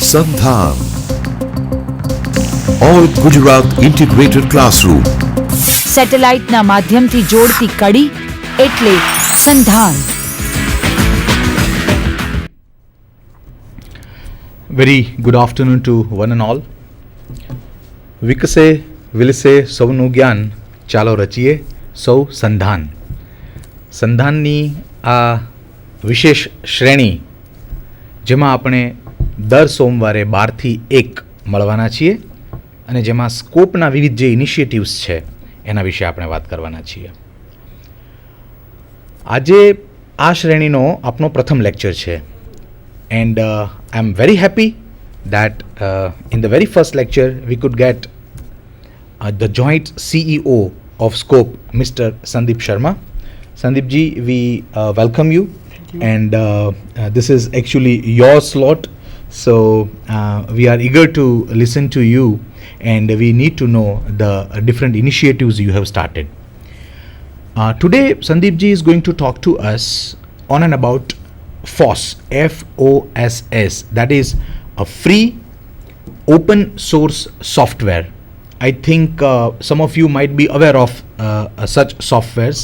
સંધાન all Gujarat integrated classroom સેટેલાઇટના માધ્યમથી જોડતી કડી એટલે સંધાન. Very good afternoon to one and all. વિકસે વિલસે સૌનું જ્ઞાન, ચાલો રચીએ સૌ સંધાન. સંધાનની આ વિશેષ શ્રેણી જેમાં આપણે દર સોમવારે 12 થી 1 મળવાના છીએ અને જેમાં સ્કોપના વિવિધ જે ઇનિશિયેટિવ્સ છે એના વિશે આપણે વાત કરવાના છીએ. આજે આ શ્રેણીનો આપણો પ્રથમ લેક્ચર છે. And I'm very happy that in the very first lecture we could get the joint CEO of Scope, Mr. Sandeep Sharma. Sandeep ji, we welcome you. And this is actually your slot, so we are eager to listen to you and we need to know the different initiatives you have started. Today Sandeep ji is going to talk to us on and about FOSS, F-O-S-S, that is a free open source software. I think some of you might be aware of such softwares,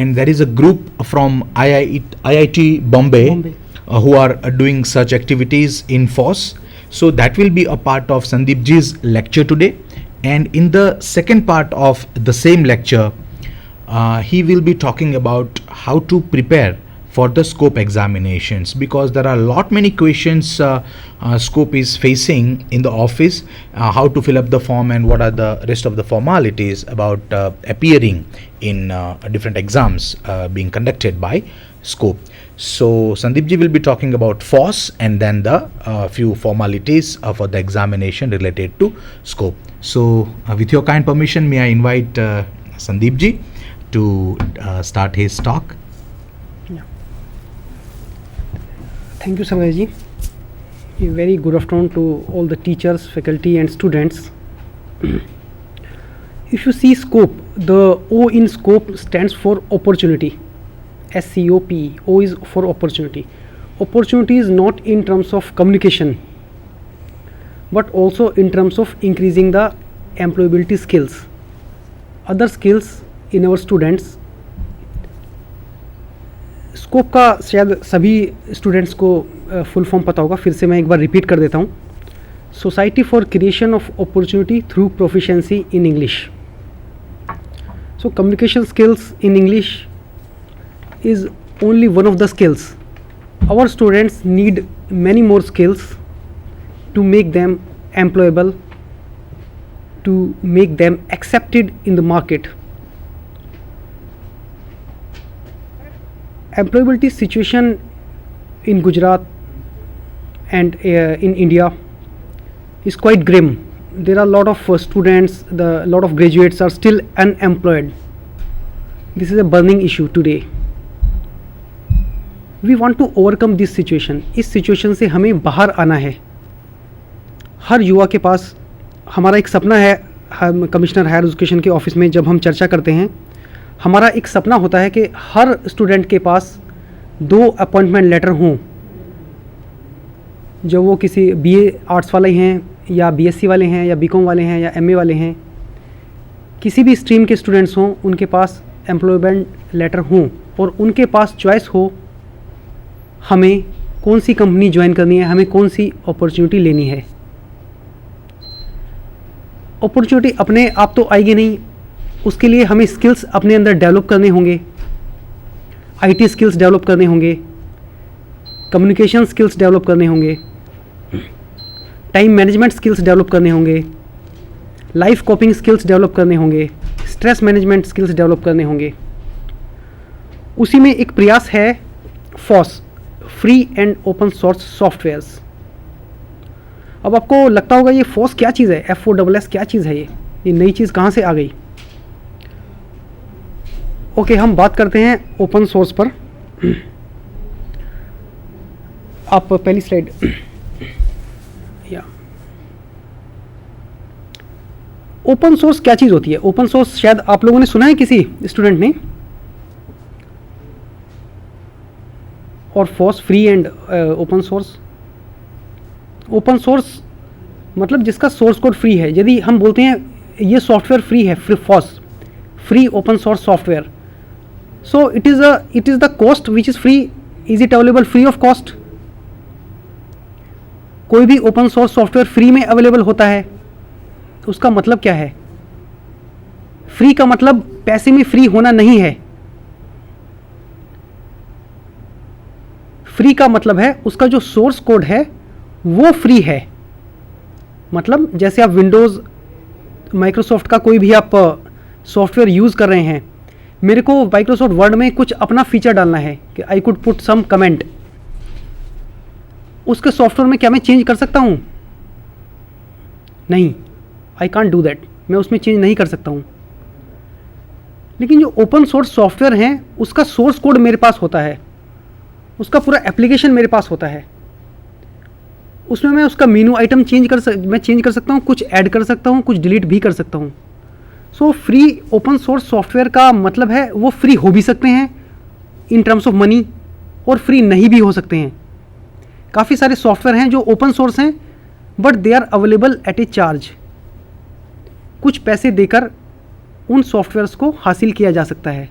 and there is a group from IIT Bombay who are doing such activities in FOSS. So that will be a part of Sandeep ji's lecture today, and in the second part of the same lecture he will be talking about how to prepare for the Scope examinations, because there are many questions Scope is facing in the office, how to fill up the form and what are the rest of the formalities about appearing in different exams being conducted by Scope. So Sandeep ji will be talking about FOSS and then the few formalities for the examination related to Scope. So with your kind permission, may I invite Sandeep ji to start his talk. Thank you, Samay ji. A very good afternoon to all the teachers, faculty and students. If you see Scope, the O in Scope stands for opportunity. S-C-O-P. O is for opportunity. Opportunity is not in terms of communication, but also in terms of increasing the employability skills. Other skills in our students. Scope का शायद सभी students को full form पता होगा, फिर से मैं एक बार रिपीट कर देता हूँ. Society for creation of opportunity through proficiency in English. So communication skills in English is only one of the skills. Our students need many more skills to make them employable, to make them accepted in the market. Employability situation in Gujarat and in India is quite grim. There are a lot of students, lot of graduates are still unemployed. This is a burning issue today. We want to overcome this situation. इस situation से हमें बाहर आना है. हर युवा के पास हमारा एक सपना है. हम कमिश्नर हायर एजुकेशन के ऑफिस में जब हम चर्चा करते हैं, हमारा एक सपना होता है कि हर स्टूडेंट के पास 2 अपॉइंटमेंट लेटर हों, जो वो किसी बीए आर्ट्स वाले हैं या बीएससी वाले हैं या बीकॉम वाले हैं या एमए वाले हैं, किसी भी स्ट्रीम के स्टूडेंट्स हों, उनके पास एम्प्लॉयमेंट लेटर हों और उनके पास चॉइस हो हमें कौन सी कंपनी ज्वाइन करनी है, हमें कौन सी अपॉर्चुनिटी लेनी है. अपॉर्चुनिटी अपने आप तो आएगी नहीं, उसके लिए हमें स्किल्स अपने अंदर डेवलप करने होंगे. आईटी स्किल्स डेवलप करने होंगे, कम्युनिकेशन स्किल्स डेवलप करने होंगे, टाइम मैनेजमेंट स्किल्स डेवलप करने होंगे, लाइफ कोपिंग स्किल्स डेवलप करने होंगे, स्ट्रेस मैनेजमेंट स्किल्स डेवलप करने होंगे. उसी में एक प्रयास है FOSS, free and open source softwares. अब आपको लगता होगा ये फॉस क्या चीज़ है, FOSS क्या चीज़ है, ये नई चीज़ कहाँ से आ गई. ओके, हम बात करते हैं ओपन सोर्स पर. आप पहली स्लाइड या ओपन सोर्स क्या चीज़ होती है. ओपन सोर्स शायद आप लोगों ने सुना है किसी स्टूडेंट ने. और FOSS free and open source. Open source मतलब जिसका सोर्स कोड फ्री है। यदि हम बोलते हैं ये सॉफ्टवेयर फ्री है, free open source software, so it is the cost which is free, is it available free of cost? कोई भी ओपन सोर्स सॉफ्टवेयर फ्री में अवेलेबल होता है, तो उसका मतलब क्या है? फ्री का मतलब पैसे में फ्री होना नहीं है। फ्री का मतलब है उसका जो सोर्स कोड है वो फ्री है। मतलब जैसे आप विंडोज़, माइक्रोसॉफ्ट का कोई भी आप सॉफ्टवेयर यूज़ कर रहे हैं, मेरे को माइक्रोसॉफ्ट वर्ड में कुछ अपना फीचर डालना है कि I could put some comment, उसके सॉफ्टवेयर में क्या मैं चेंज कर सकता हूँ? नहीं, आई कांट डू दैट, मैं उसमें चेंज नहीं कर सकता हूँ। लेकिन जो ओपन सोर्स सॉफ्टवेयर हैं उसका सोर्स कोड मेरे पास होता है, उसका पूरा एप्लीकेशन मेरे पास होता है, उसमें मैं उसका मेनू आइटम चेंज कर सकता हूँ, कुछ ऐड कर सकता हूँ, कुछ डिलीट भी कर सकता हूँ। So free open source software का मतलब है वो फ्री हो भी सकते हैं इन टर्म्स ऑफ मनी, और फ्री नहीं भी हो सकते हैं। काफ़ी सारे सॉफ्टवेयर हैं जो ओपन सोर्स हैं but they are available at a charge, कुछ पैसे देकर उन सॉफ्टवेयर्स को हासिल किया जा सकता है,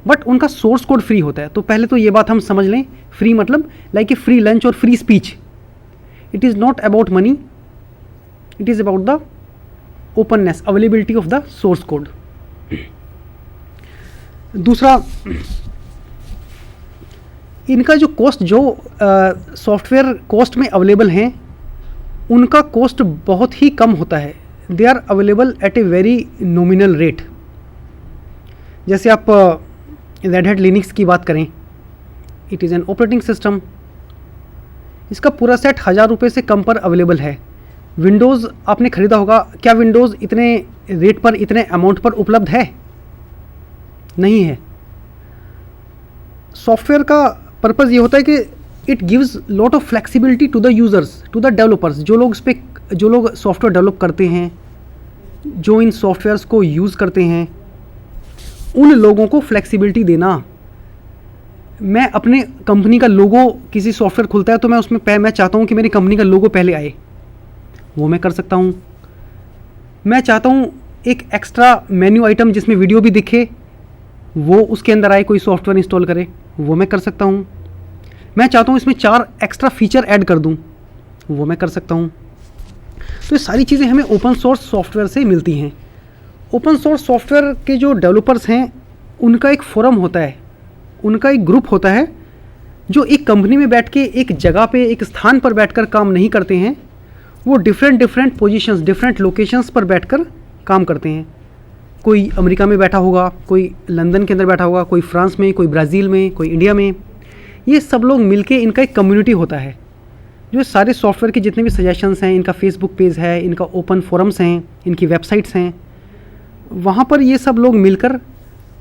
बट उनका सोर्स कोड फ्री होता है। तो पहले तो ये बात हम समझ लें, फ्री मतलब लाइक ए फ्री लंच और free speech. It is not about money, it is about the openness, availability of the source code. दूसरा, इनका जो कॉस्ट, जो सॉफ्टवेयर कॉस्ट में अवेलेबल हैं उनका कॉस्ट बहुत ही कम होता है। They are available at a very nominal rate. जैसे आप रेड हैट लिनक्स की बात करें, it is an operating system, इसका पूरा सेट 1000 रुपये से कम पर अवेलेबल है। विंडोज़ आपने ख़रीदा होगा, क्या विंडोज़ इतने रेट पर, इतने अमाउंट पर उपलब्ध है? नहीं है। सॉफ्टवेयर का पर्पज़ ये होता है कि it gives lot of flexibility to the users, to the developers, जो लोग सॉफ्टवेयर डेवलप करते हैं, जो इन सॉफ्टवेयर्स को यूज़ करते हैं, उन लोगों को फ्लेक्सिबिलिटी देना। मैं अपने कंपनी का लोगो, किसी सॉफ्टवेयर खुलता है तो मैं उसमें मैं चाहता हूँ कि मेरी कंपनी का लोगो पहले आए, वो मैं कर सकता हूँ। मैं चाहता हूँ एक एक्स्ट्रा मेन्यू आइटम जिसमें वीडियो भी दिखे, वो उसके अंदर आए, कोई सॉफ्टवेयर इंस्टॉल करे, वो मैं कर सकता हूँ। मैं चाहता हूँ इसमें 4 एक्स्ट्रा फीचर ऐड कर दूँ, वो मैं कर सकता हूँ। तो ये सारी चीज़ें हमें ओपन सोर्स सॉफ्टवेयर से मिलती हैं। ओपन सोर्स सॉफ्टवेयर के जो डेवलपर्स हैं उनका एक फोरम होता है, उनका एक ग्रुप होता है, जो एक कंपनी में बैठ के एक जगह पे, एक स्थान पर बैठकर काम नहीं करते हैं। वो डिफरेंट पोजीशंस, डिफरेंट लोकेशंस पर बैठकर काम करते हैं। कोई अमेरिका में बैठा होगा, कोई लंदन के अंदर बैठा होगा, कोई फ्रांस में, कोई ब्राज़ील में, कोई इंडिया में। ये सब लोग मिलके इनका एक कम्युनिटी होता है। जो सारे सॉफ्टवेयर के जितने भी सजेशंस हैं, इनका फेसबुक पेज है, इनका ओपन फोरम्स हैं, इनकी वेबसाइट्स हैं, वहाँ पर ये सब लोग मिलकर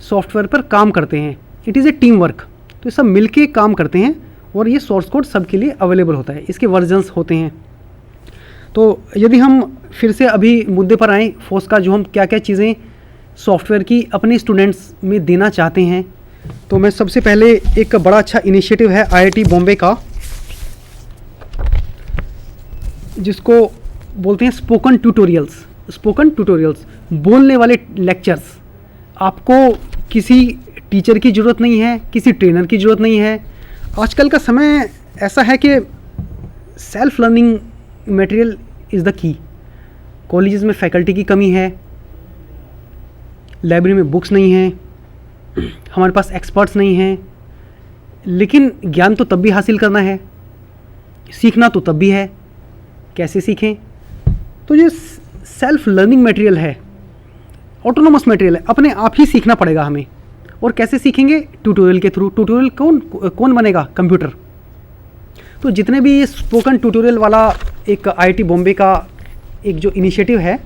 सॉफ्टवेयर पर काम करते हैं। It is a team work. तो ये सब मिलके काम करते हैं और ये सोर्स कोड सबके लिए अवेलेबल होता है, इसके वर्जन्स होते हैं। तो यदि हम फिर से अभी मुद्दे पर आएँ फोस का, जो हम क्या क्या चीज़ें सॉफ्टवेयर की अपने स्टूडेंट्स में देना चाहते हैं, तो मैं सबसे पहले, एक बड़ा अच्छा इनिशिएटिव है IIT बॉम्बे का, जिसको बोलते हैं स्पोकन ट्यूटोरियल्स, बोलने वाले लेक्चर्स। आपको किसी टीचर की ज़रूरत नहीं है, किसी ट्रेनर की ज़रूरत नहीं है। आजकल का समय ऐसा है कि self learning material is the key. Colleges में फैकल्टी की कमी है, लाइब्रेरी में बुक्स नहीं हैं, हमारे पास एक्सपर्ट्स नहीं हैं, लेकिन ज्ञान तो तब भी हासिल करना है, सीखना तो तब भी है। कैसे सीखें? तो ये सेल्फ लर्निंग मटेरियल है, ऑटोनोमस मटेरियल है, अपने आप ही सीखना पड़ेगा हमें। और कैसे सीखेंगे? ट्यूटोरियल के थ्रू। ट्यूटोरियल कौन बनेगा? कंप्यूटर। तो जितने भी ये स्पोकन ट्यूटोरियल वाला एक IIT बॉम्बे का एक जो इनिशिएटिव है,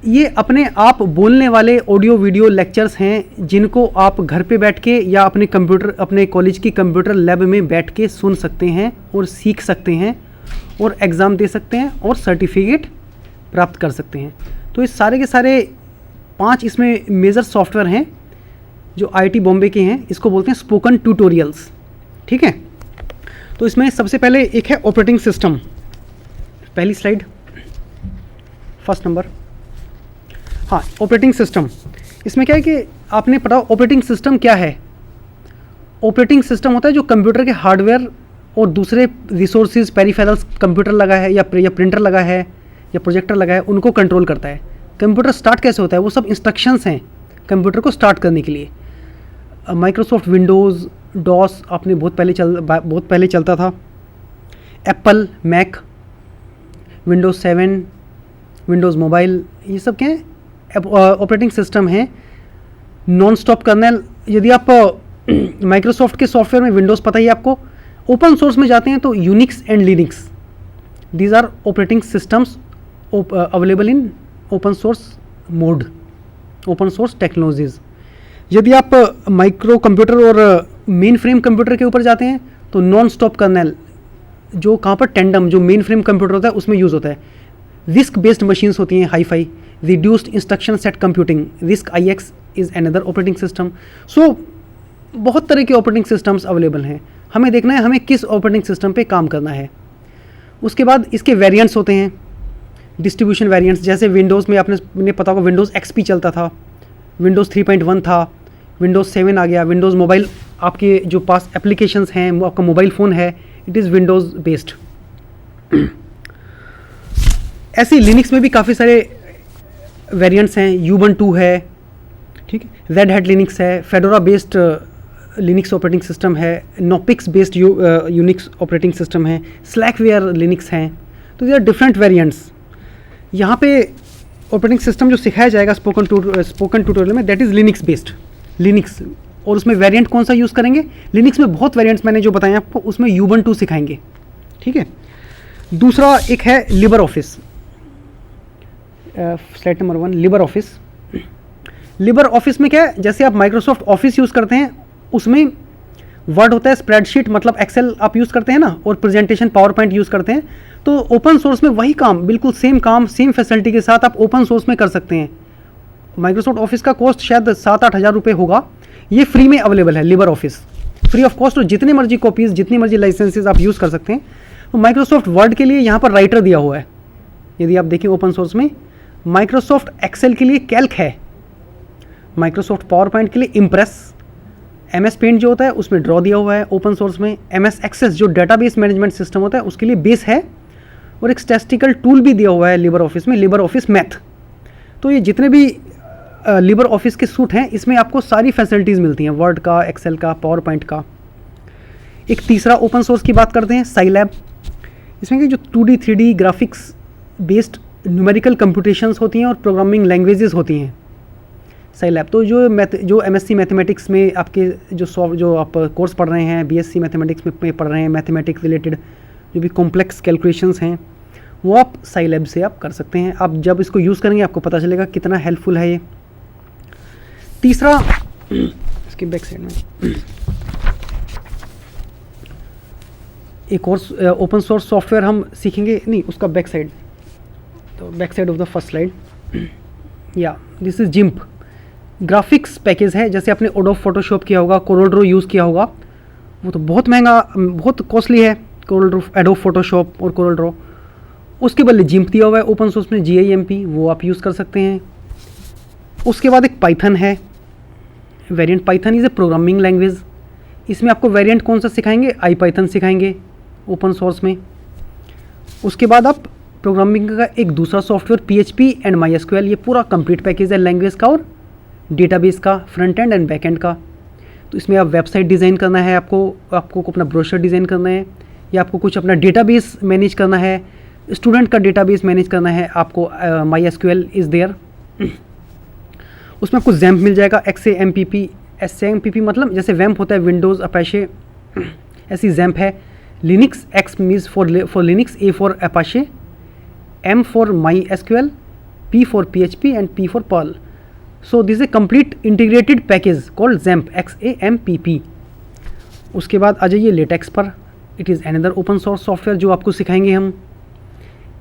ये अपने आप बोलने वाले ऑडियो वीडियो लेक्चर्स हैं, जिनको आप घर पे बैठ के या अपने कॉलेज की कंप्यूटर लैब में बैठ के सुन सकते हैं और सीख सकते हैं और एग्ज़ाम दे सकते हैं और सर्टिफिकेट प्राप्त कर सकते हैं। तो इस सारे के सारे 5 इसमें मेजर सॉफ्टवेयर हैं जो IIT बॉम्बे के हैं, इसको बोलते हैं स्पोकन ट्यूटोरियल्स। ठीक है, तो इसमें सबसे पहले एक है ऑपरेटिंग सिस्टम। पहली स्लाइड, फर्स्ट नंबर। हाँ, ऑपरेटिंग सिस्टम। इसमें क्या है कि आपने पता ऑपरेटिंग सिस्टम क्या है। ऑपरेटिंग सिस्टम होता है जो कंप्यूटर के हार्डवेयर और दूसरे रिसोर्सेज पेरिफेरल्स, कंप्यूटर लगा है या प्रिंटर लगा है या प्रोजेक्टर लगा है, उनको कंट्रोल करता है। कंप्यूटर स्टार्ट कैसे होता है, वो सब इंस्ट्रक्शंस हैं कंप्यूटर को स्टार्ट करने के लिए। माइक्रोसॉफ्ट विंडोज़, डॉस आपने बहुत पहले चलता था। Apple, Mac, Windows 7, Windows mobile, ये सब क्या है, ऑपरेटिंग सिस्टम है। नॉन स्टॉप कर्नेल, यदि आप माइक्रोसॉफ्ट के सॉफ्टवेयर में विंडोज़ पता ही है आपको, ओपन सोर्स में जाते हैं तो Unix and Linux, these are operating systems available in open source mode, open source technologies. यदि आप माइक्रो कंप्यूटर और मेन फ्रेम कंप्यूटर के ऊपर जाते हैं तो नॉन स्टॉप कर्नेल, जो कहाँ पर टेंडम, जो मेन फ्रेम कंप्यूटर होता है उसमें यूज़ होता है। रिस्क बेस्ड मशीन्स होती हैं, hi fi, reduced instruction set computing, RISC IX is another operating system. So बहुत तरह के ऑपरेटिंग सिस्टम्स अवेलेबल हैं, हमें देखना है हमें किस ऑपरेटिंग सिस्टम पे काम करना है। उसके बाद इसके वेरिएंट्स होते हैं, डिस्ट्रीब्यूशन वेरिएंट्स, जैसे विंडोज़ में आपने पता होगा विंडोज़ XP चलता था, विंडोज़ 3.1 था, विंडोज़ 7 आ गया, विंडोज़ मोबाइल, आपके जो पास एप्लीकेशंस हैं, वो आपका मोबाइल फ़ोन है, इट इज़ विंडोज़ बेस्ड। ऐसे लिनक्स में भी काफ़ी सारे वेरिएंट्स हैं, यूबंटू है, ठीक है, रेड हैट लिनक्स है, fedora based Linux operating system है, नोपिक्स बेस्ड यूनिक्स ऑपरेटिंग सिस्टम है, स्लैकवेयर लिनक्स हैं। तो ये आर डिफरेंट वेरिएंट्स। यहाँ पे ऑपरेटिंग सिस्टम जो सिखाया जाएगा स्पोकन ट्यूटोरियल में, that is Linux based, Linux. और उसमें वेरिएंट कौन सा यूज़ करेंगे, लिनक्स में बहुत वेरिएंट्स मैंने जो बताए आपको, उसमें यूबंटू सिखाएंगे, ठीक है। दूसरा एक है Libre office, slide number 1, Libre office. Libre office में क्या है, जैसे आप माइक्रोसॉफ्ट ऑफिस यूज़ करते हैं, उसमें वर्ड होता है, स्प्रेडशीट मतलब एक्सेल आप यूज़ करते हैं ना, और प्रेजेंटेशन पावर पॉइंट यूज़ करते हैं। तो ओपन सोर्स में वही काम, बिल्कुल सेम काम, सेम फैसिलिटी के साथ आप ओपन सोर्स में कर सकते हैं। माइक्रोसॉफ्ट ऑफिस का कॉस्ट शायद 7-8 हज़ार रुपये होगा, ये फ्री में अवेलेबल है Libre office, free of cost, और जितने मर्जी कॉपीज़, जितनी मर्जी लाइसेंसेज आप यूज़ कर सकते हैं। तो माइक्रोसॉफ्ट वर्ड के लिए यहाँ पर राइटर दिया हुआ है, यदि आप देखें ओपन सोर्स में। माइक्रोसॉफ्ट एक्सेल के लिए कैल्क है, माइक्रोसॉफ्ट पावर पॉइंट के लिए इम्प्रेस, MS पेंट जो होता है उसमें ड्रॉ दिया हुआ है ओपन सोर्स में। MS एक्सेस जो डेटाबेस मैनेजमेंट सिस्टम होता है उसके लिए बेस है, और एक स्टैटिस्टिकल टूल भी दिया हुआ है लिबर ऑफिस में, लिबर ऑफिस मैथ। तो ये जितने भी लिबर ऑफिस के सूट हैं, इसमें आपको सारी फैसिलिटीज़ मिलती हैं, वर्ड का, एक्सेल का, पावर पॉइंट का। एक तीसरा ओपन सोर्स की बात करते हैं, साइलैब। इसमें कि जो 2D 3D graphics based numerical computations होती हैं और प्रोग्रामिंग लैंग्वेजेस होती हैं, साइलैब। तो जो MSc मैथमेटिक्स में आपके जो आप कोर्स पढ़ रहे हैं, BSc मैथमेटिक्स में पढ़ रहे हैं, मैथमेटिक्स रिलेटेड जो भी कॉम्प्लेक्स कैलकुलेशंस हैं, वो आप साइलैब से आप कर सकते हैं। आप जब इसको यूज़ करेंगे आपको पता चलेगा कितना हेल्पफुल है ये। तीसरा, इसके बैक साइड में एक और ओपन सोर्स सॉफ्टवेयर हम सीखेंगे, नहीं उसका बैक साइड, तो back side of the first slide, या this is GIMP. Graphics package है, जैसे आपने एडोब फोटोशॉप किया होगा, कोरल यूज़ किया होगा, वो तो बहुत महंगा, बहुत कॉस्टली है एडोब फोटोशॉप और कोरल ड्रॉ। उसके बदले जिम्प दिया हुआ है ओपन सोर्स में, GIMP, वो आप यूज़ कर सकते हैं। उसके बाद एक पाइथन है, variant Python is a programming language. इसमें आपको वेरिएंट कौन सा सिखाएंगे, IPython सिखाएंगे ओपन सोर्स में। उसके बाद आप प्रोग्रामिंग का एक दूसरा सॉफ्टवेयर PHP एंड MySQL, ये पूरा कंप्लीट पैकेज है लैंग्वेज का और डेटाबेस का, front end and back and का। तो इसमें आप वेबसाइट डिज़ाइन करना है, आपको अपना ब्रोशर डिज़ाइन करना है, या आपको कुछ अपना डेटाबेस मैनेज करना है, स्टूडेंट का डेटाबेस मैनेज करना है आपको, MySQL इज़ देयर। उसमें आपको XAMPP मिल जाएगा, XAMPP मतलब जैसे वैम्प होता है विंडोज़ अपाचे, ऐसी XAMPP है। Linux, X means for Linux, A for Apache, M for MySQL, P for PHP and P for Perl। So this A complete integrated package called XAMPP, XAMPP। उसके बाद आ जाइए latex पर, it is another open source software जो आपको सिखाएंगे हम।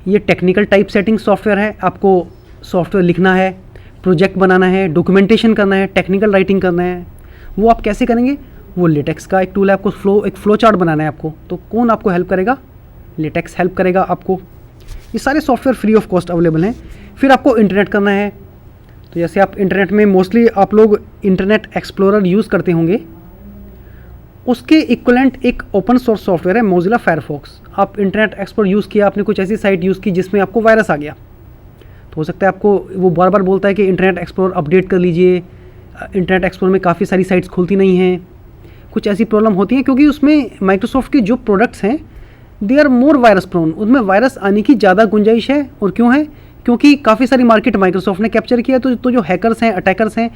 ये technical type setting software है, आपको सॉफ्टवेयर लिखना है, प्रोजेक्ट बनाना है, डॉक्यूमेंटेशन करना है, टेक्निकल राइटिंग करना है। वो आप कैसे करेंगे, वो लेटेक्स का एक टूल है, आपको एक फ्लो चार्ट बनाना है आपको, तो कौन आपको हेल्प करेगा, लेटेक्स हेल्प करेगा आपको। ये सारे software free of cost available हैं। फिर आपको इंटरनेट करना है, तो जैसे आप इंटरनेट में मोस्टली आप लोग इंटरनेट एक्सप्लोरर यूज़ करते होंगे, उसके इक्वलेंट एक ओपन सोर्स सॉफ्टवेयर है मोजिला फायरफॉक्स। आप इंटरनेट एक्सप्लोरर यूज़ किया, आपने कुछ ऐसी साइट यूज़ की जिसमें आपको वायरस आ गया, तो हो सकता है आपको वो बार बार बोलता है कि इंटरनेट एक्सप्लोरर अपडेट कर लीजिए, इंटरनेट एक्सप्लोरर में काफ़ी सारी साइट्स खुलती नहीं हैं, कुछ ऐसी प्रॉब्लम होती है क्योंकि उसमें माइक्रोसॉफ्ट के जो प्रोडक्ट्स हैं they are more virus prone, उनमें वायरस आने की ज़्यादा गुंजाइश है। और क्यों है? क्योंकि काफ़ी सारी मार्केट माइक्रोसॉफ्ट ने कैप्चर किया, तो जो हैकर्स हैं, अटैकर्स हैं,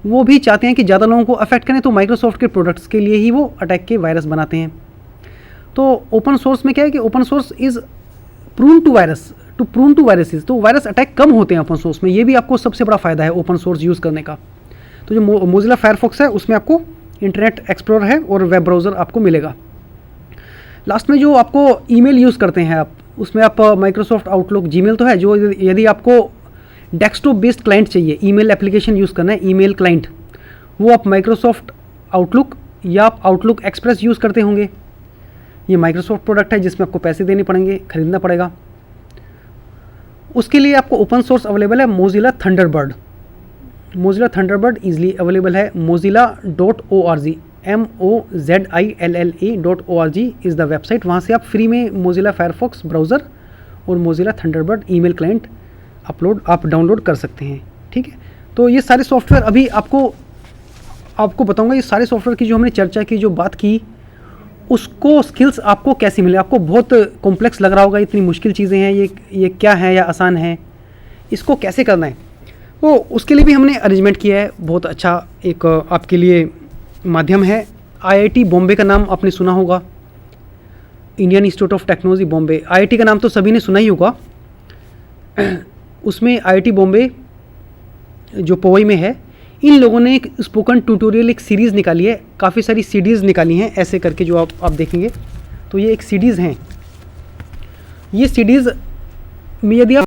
वो भी चाहते हैं कि ज़्यादा लोगों को अफेक्ट करें, तो माइक्रोसॉफ्ट के प्रोडक्ट्स के लिए ही वो अटैक के वायरस बनाते हैं। तो ओपन सोर्स में क्या है कि open source is prone to viruses, तो वायरस अटैक कम होते हैं ओपन सोर्स में। ये भी आपको सबसे बड़ा फ़ायदा है ओपन सोर्स यूज़ करने का। तो जो मोजिला फायरफॉक्स है उसमें आपको इंटरनेट एक्सप्लोरर है और वेब ब्राउज़र आपको मिलेगा। लास्ट में जो आपको ईमेल यूज़ करते हैं आप, उसमें आप माइक्रोसॉफ्ट आउटलुक, जीमेल तो है, जो यदि आपको डेस्कटॉप बेस्ड क्लाइंट चाहिए, ईमेल एप्लीकेशन यूज़ करना है, ईमेल क्लाइंट, वो आप माइक्रोसॉफ्ट आउटलुक या आप आउटलुक एक्सप्रेस यूज़ करते होंगे। ये माइक्रोसॉफ्ट प्रोडक्ट है जिसमें आपको पैसे देने पड़ेंगे, ख़रीदना पड़ेगा। उसके लिए आपको ओपन सोर्स अवेलेबल है Mozilla Thunderbird. Mozilla Thunderbird easily available है mozilla.org, MOZILLA.org is the website. वहाँ से आप फ्री में मोजिला फायरफॉक्स ब्राउज़र और मोजिला थंडरबर्ड ईमेल क्लाइंट आप डाउनलोड कर सकते हैं। ठीक है, तो ये सारे सॉफ्टवेयर अभी आपको बताऊंगा। ये सारे सॉफ्टवेयर की जो हमने चर्चा की, जो बात की, उसको स्किल्स आपको कैसे मिले। आपको बहुत कॉम्प्लेक्स लग रहा होगा, इतनी मुश्किल चीज़ें हैं, ये क्या है या आसान है, इसको कैसे करना है, तो उसके लिए भी हमने अरेंजमेंट किया है। बहुत अच्छा एक आपके लिए माध्यम है। IIT बॉम्बे का नाम आपने सुना होगा, Indian institute of technology Bombay. IIT का नाम तो सभी ने सुना ही होगा। उसमें IIT बॉम्बे जो पवई में है, इन लोगों ने एक स्पोकन ट्यूटोरियल एक सीरीज़ निकाली है, काफ़ी सारी सीडीज़ निकाली हैं ऐसे करके, जो आप देखेंगे तो ये एक सीडीज़ हैं। ये सीडीज़ में यदि आप